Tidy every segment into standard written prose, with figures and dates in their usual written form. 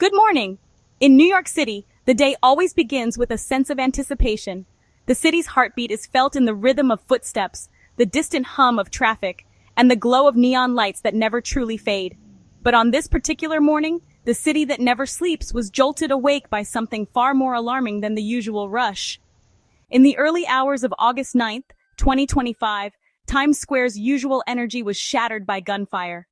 Good morning. In New York City, the day always begins with a sense of anticipation. The city's heartbeat is felt in the rhythm of footsteps, the distant hum of traffic, and the glow of neon lights that never truly fade. But on this particular morning, the city that never sleeps was jolted awake by something far more alarming than the usual rush. In the early hours of August 9th, 2025, Times Square's usual energy was shattered by gunfire.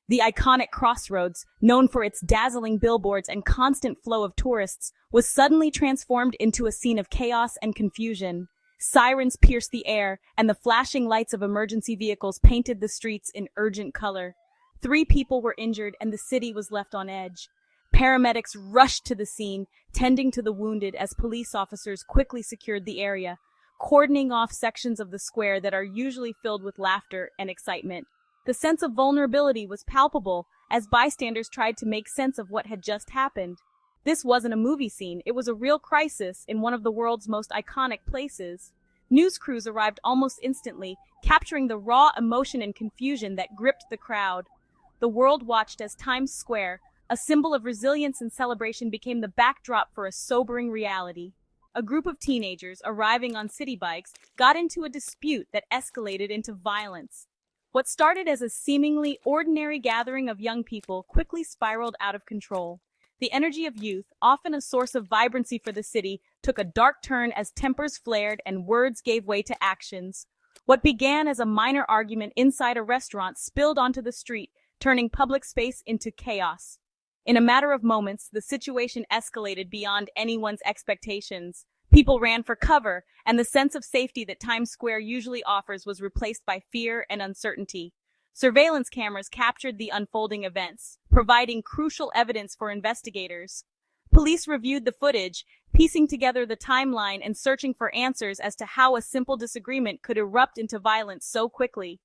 The iconic crossroads, known for its dazzling billboards and constant flow of tourists, was suddenly transformed into a scene of chaos and confusion. Sirens pierced the air, and the flashing lights of emergency vehicles painted the streets in urgent color. 3 people were injured, and the city was left on edge. Paramedics rushed to the scene, tending to the wounded as police officers quickly secured the area, cordoning off sections of the square that are usually filled with laughter and excitement. The sense of vulnerability was palpable as bystanders tried to make sense of what had just happened. This wasn't a movie scene, it was a real crisis in one of the world's most iconic places. News crews arrived almost instantly, capturing the raw emotion and confusion that gripped the crowd. The world watched as Times Square, a symbol of resilience and celebration, became the backdrop for a sobering reality. A group of teenagers arriving on city bikes got into a dispute that escalated into violence. What started as a seemingly ordinary gathering of young people quickly spiraled out of control. The energy of youth, often a source of vibrancy for the city, took a dark turn as tempers flared and words gave way to actions. What began as a minor argument inside a restaurant spilled onto the street, turning public space into chaos. In a matter of moments, the situation escalated beyond anyone's expectations. People ran for cover, and the sense of safety that Times Square usually offers was replaced by fear and uncertainty. Surveillance cameras captured the unfolding events, providing crucial evidence for investigators. Police reviewed the footage, piecing together the timeline and searching for answers as to how a simple disagreement could erupt into violence so quickly.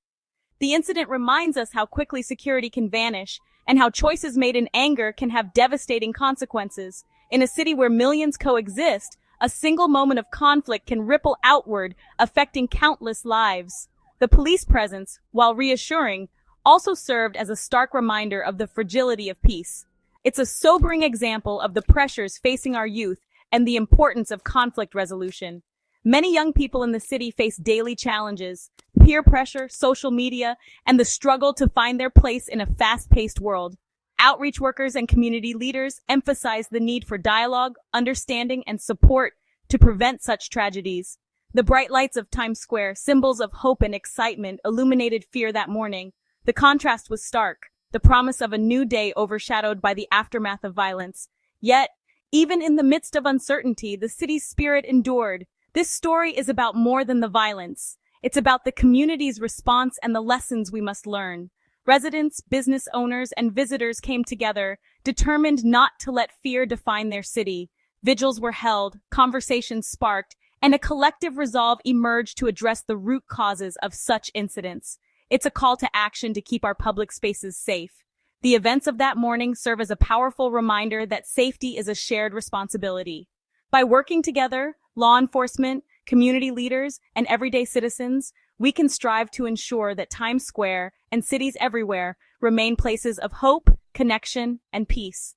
The incident reminds us how quickly security can vanish, and how choices made in anger can have devastating consequences. In a city where millions coexist, a single moment of conflict can ripple outward, affecting countless lives. The police presence, while reassuring, also served as a stark reminder of the fragility of peace. It's a sobering example of the pressures facing our youth and the importance of conflict resolution. Many young people in the city face daily challenges: peer pressure, social media, and the struggle to find their place in a fast-paced world. Outreach workers and community leaders emphasize the need for dialogue, understanding, and support to prevent such tragedies. The bright lights of Times Square, symbols of hope and excitement, illuminated fear that morning. The contrast was stark, the promise of a new day overshadowed by the aftermath of violence. Yet, even in the midst of uncertainty, the city's spirit endured. This story is about more than the violence. It's about the community's response and the lessons we must learn. Residents, business owners, and visitors came together, determined not to let fear define their city. Vigils were held, conversations sparked, and a collective resolve emerged to address the root causes of such incidents. It's a call to action to keep our public spaces safe. The events of that morning serve as a powerful reminder that safety is a shared responsibility. By working together, law enforcement, community leaders, and everyday citizens, we can strive to ensure that Times Square and cities everywhere remain places of hope, connection, and peace.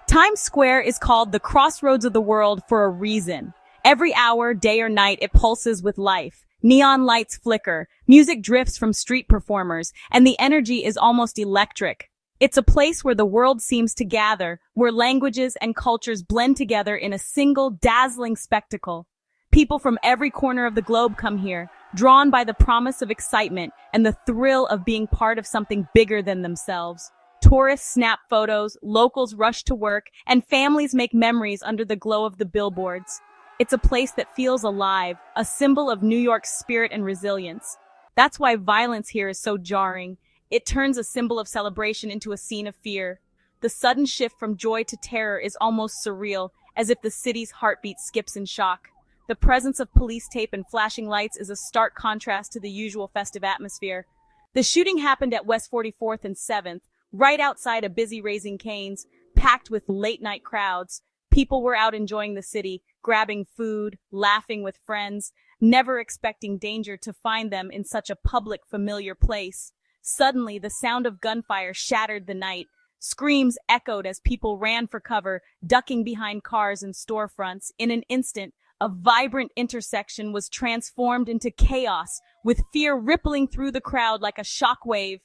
Times Square is called the crossroads of the world for a reason. Every hour, day or night, it pulses with life. Neon lights flicker, music drifts from street performers, and the energy is almost electric. It's a place where the world seems to gather, where languages and cultures blend together in a single, dazzling spectacle. People from every corner of the globe come here, drawn by the promise of excitement and the thrill of being part of something bigger than themselves. Tourists snap photos, locals rush to work, and families make memories under the glow of the billboards. It's a place that feels alive, a symbol of New York's spirit and resilience. That's why violence here is so jarring. It turns a symbol of celebration into a scene of fear. The sudden shift from joy to terror is almost surreal, as if the city's heartbeat skips in shock. The presence of police tape and flashing lights is a stark contrast to the usual festive atmosphere. The shooting happened at West 44th and 7th, right outside a busy Raising Cane's, packed with late-night crowds. People were out enjoying the city, grabbing food, laughing with friends, never expecting danger to find them in such a public, familiar place. Suddenly, the sound of gunfire shattered the night. Screams echoed as people ran for cover, ducking behind cars and storefronts. In an instant, a vibrant intersection was transformed into chaos, with fear rippling through the crowd like a shockwave.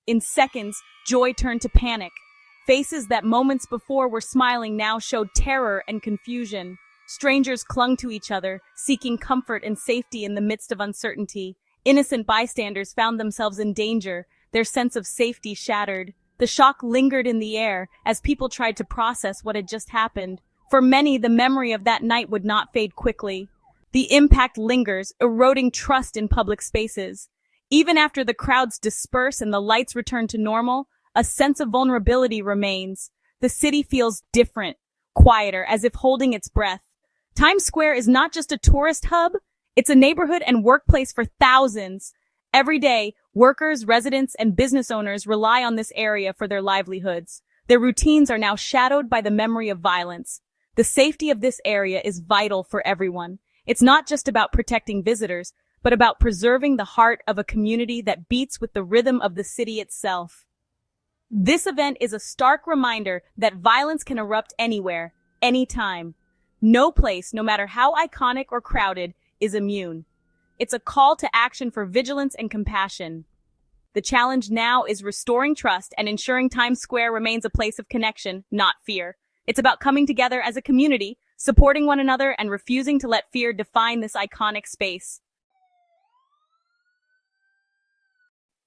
In seconds, joy turned to panic. Faces that moments before were smiling now showed terror and confusion. Strangers clung to each other, seeking comfort and safety in the midst of uncertainty. Innocent bystanders found themselves in danger, their sense of safety shattered. The shock lingered in the air as people tried to process what had just happened. For many, the memory of that night would not fade quickly. The impact lingers, eroding trust in public spaces. Even after the crowds disperse and the lights return to normal, a sense of vulnerability remains. The city feels different, quieter, as if holding its breath. Times Square is not just a tourist hub, it's a neighborhood and workplace for thousands. Every day, workers, residents, and business owners rely on this area for their livelihoods. Their routines are now shadowed by the memory of violence. The safety of this area is vital for everyone. It's not just about protecting visitors, but about preserving the heart of a community that beats with the rhythm of the city itself. This event is a stark reminder that violence can erupt anywhere, anytime. No place, no matter how iconic or crowded, is immune. It's a call to action for vigilance and compassion. The challenge now is restoring trust and ensuring Times Square remains a place of connection, not fear. It's about coming together as a community, supporting one another, and refusing to let fear define this iconic space.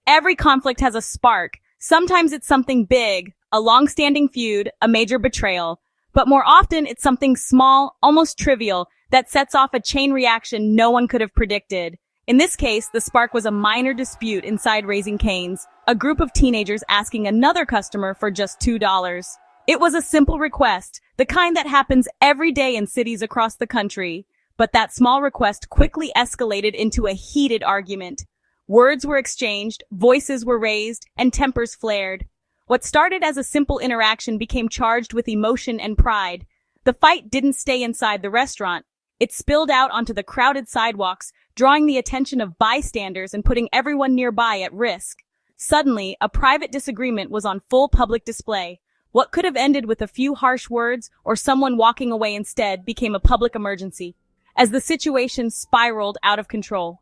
Every conflict has a spark. Sometimes it's something big, a long-standing feud, a major betrayal. But more often, it's something small, almost trivial, that sets off a chain reaction no one could have predicted. In this case, the spark was a minor dispute inside Raising Cane's, a group of teenagers asking another customer for just $2. It was a simple request, the kind that happens every day in cities across the country. But that small request quickly escalated into a heated argument. Words were exchanged, voices were raised, and tempers flared. What started as a simple interaction became charged with emotion and pride. The fight didn't stay inside the restaurant. It spilled out onto the crowded sidewalks, drawing the attention of bystanders and putting everyone nearby at risk. Suddenly, a private disagreement was on full public display. What could have ended with a few harsh words or someone walking away instead became a public emergency, as the situation spiraled out of control.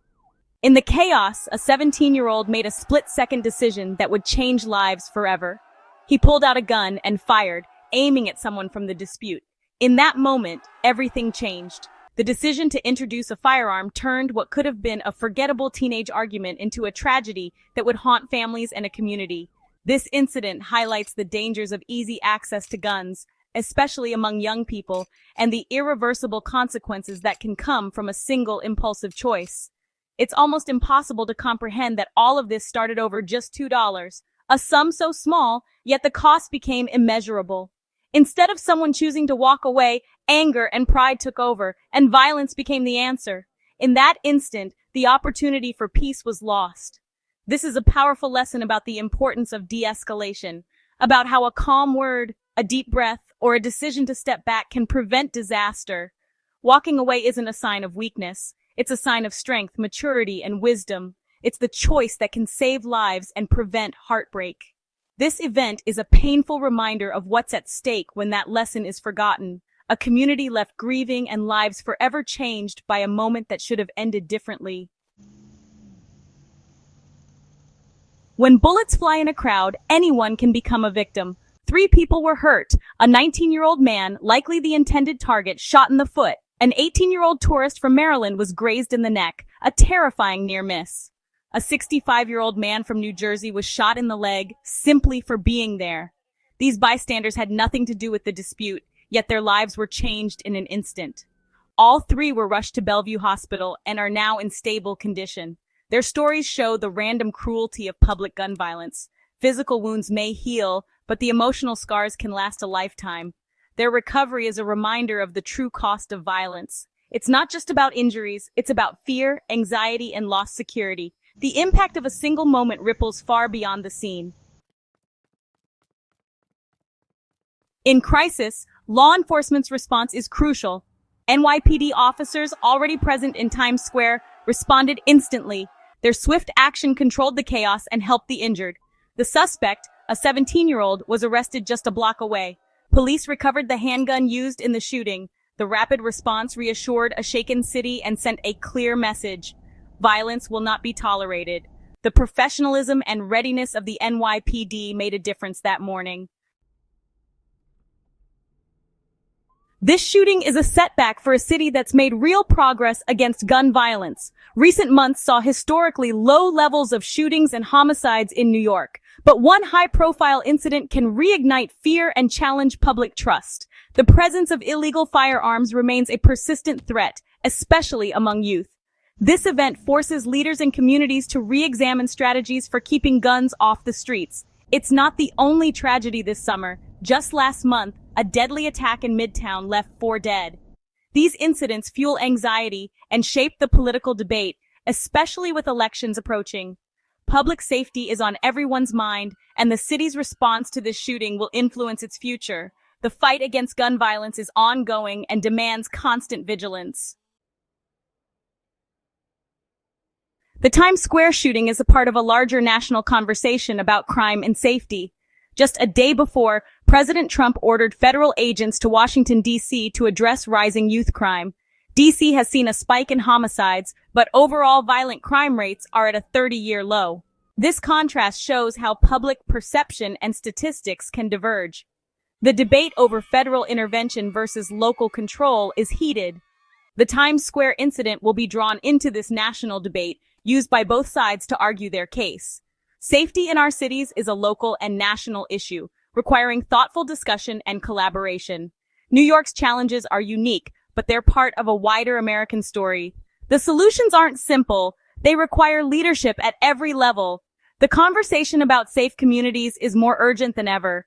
In the chaos, a 17-year-old made a split-second decision that would change lives forever. He pulled out a gun and fired, aiming at someone from the dispute. In that moment, everything changed. The decision to introduce a firearm turned what could have been a forgettable teenage argument into a tragedy that would haunt families and a community. This incident highlights the dangers of easy access to guns, especially among young people, and the irreversible consequences that can come from a single impulsive choice. It's almost impossible to comprehend that all of this started over just $2, a sum so small, yet the cost became immeasurable. Instead of someone choosing to walk away, anger and pride took over, and violence became the answer. In that instant, the opportunity for peace was lost. This is a powerful lesson about the importance of de-escalation, about how a calm word, a deep breath, or a decision to step back can prevent disaster. Walking away isn't a sign of weakness. It's a sign of strength, maturity, and wisdom. It's the choice that can save lives and prevent heartbreak. This event is a painful reminder of what's at stake when that lesson is forgotten. A community left grieving and lives forever changed by a moment that should have ended differently. When bullets fly in a crowd, anyone can become a victim. 3 people were hurt. A 19-year-old man, likely the intended target, shot in the foot. An 18-year-old tourist from Maryland was grazed in the neck, a terrifying near miss. A 65-year-old man from New Jersey was shot in the leg simply for being there. These bystanders had nothing to do with the dispute, yet their lives were changed in an instant. All 3 were rushed to Bellevue Hospital and are now in stable condition. Their stories show the random cruelty of public gun violence. Physical wounds may heal, but the emotional scars can last a lifetime. Their recovery is a reminder of the true cost of violence. It's not just about injuries, it's about fear, anxiety, and lost security. The impact of a single moment ripples far beyond the scene. In crisis, law enforcement's response is crucial. NYPD officers already present in Times Square responded instantly. Their swift action controlled the chaos and helped the injured. The suspect, a 17-year-old, was arrested just a block away. Police recovered the handgun used in the shooting. The rapid response reassured a shaken city and sent a clear message. Violence will not be tolerated. The professionalism and readiness of the NYPD made a difference that morning. This shooting is a setback for a city that's made real progress against gun violence. Recent months saw historically low levels of shootings and homicides in New York. But one high-profile incident can reignite fear and challenge public trust. The presence of illegal firearms remains a persistent threat, especially among youth. This event forces leaders and communities to re-examine strategies for keeping guns off the streets. It's not the only tragedy this summer. Just last month, a deadly attack in Midtown left 4 dead. These incidents fuel anxiety and shape the political debate, especially with elections approaching. Public safety is on everyone's mind, and the city's response to this shooting will influence its future. The fight against gun violence is ongoing and demands constant vigilance. The Times Square shooting is a part of a larger national conversation about crime and safety. Just a day before, President Trump ordered federal agents to Washington, D.C. to address rising youth crime. D.C. has seen a spike in homicides, but overall violent crime rates are at a 30-year low. This contrast shows how public perception and statistics can diverge. The debate over federal intervention versus local control is heated. The Times Square incident will be drawn into this national debate, used by both sides to argue their case. Safety in our cities is a local and national issue, requiring thoughtful discussion and collaboration. New York's challenges are unique, but they're part of a wider American story. The solutions aren't simple. They require leadership at every level. The conversation about safe communities is more urgent than ever.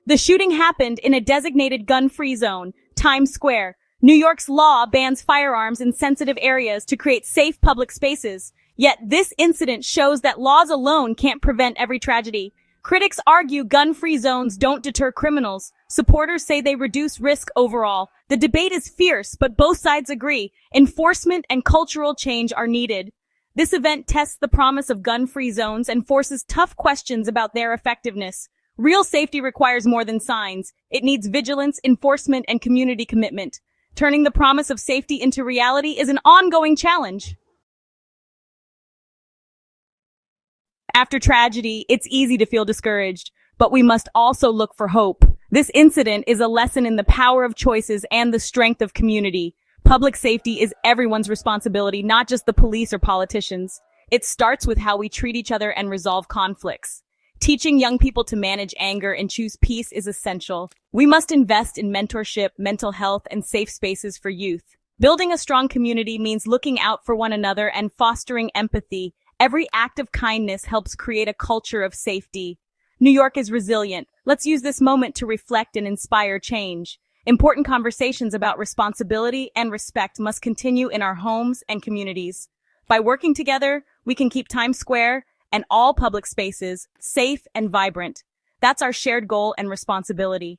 The shooting happened in a designated gun-free zone, Times Square. New York's law bans firearms in sensitive areas to create safe public spaces. Yet this incident shows that laws alone can't prevent every tragedy. Critics argue gun-free zones don't deter criminals. Supporters say they reduce risk overall. The debate is fierce, but both sides agree. Enforcement and cultural change are needed. This event tests the promise of gun-free zones and forces tough questions about their effectiveness. Real safety requires more than signs. It needs vigilance, enforcement, and community commitment. Turning the promise of safety into reality is an ongoing challenge. After tragedy, it's easy to feel discouraged, but we must also look for hope. This incident is a lesson in the power of choices and the strength of community. Public safety is everyone's responsibility, not just the police or politicians. It starts with how we treat each other and resolve conflicts. Teaching young people to manage anger and choose peace is essential. We must invest in mentorship, mental health, and safe spaces for youth. Building a strong community means looking out for one another and fostering empathy. Every act of kindness helps create a culture of safety. New York is resilient. Let's use this moment to reflect and inspire change. Important conversations about responsibility and respect must continue in our homes and communities. By working together, we can keep Times Square and all public spaces safe and vibrant. That's our shared goal and responsibility.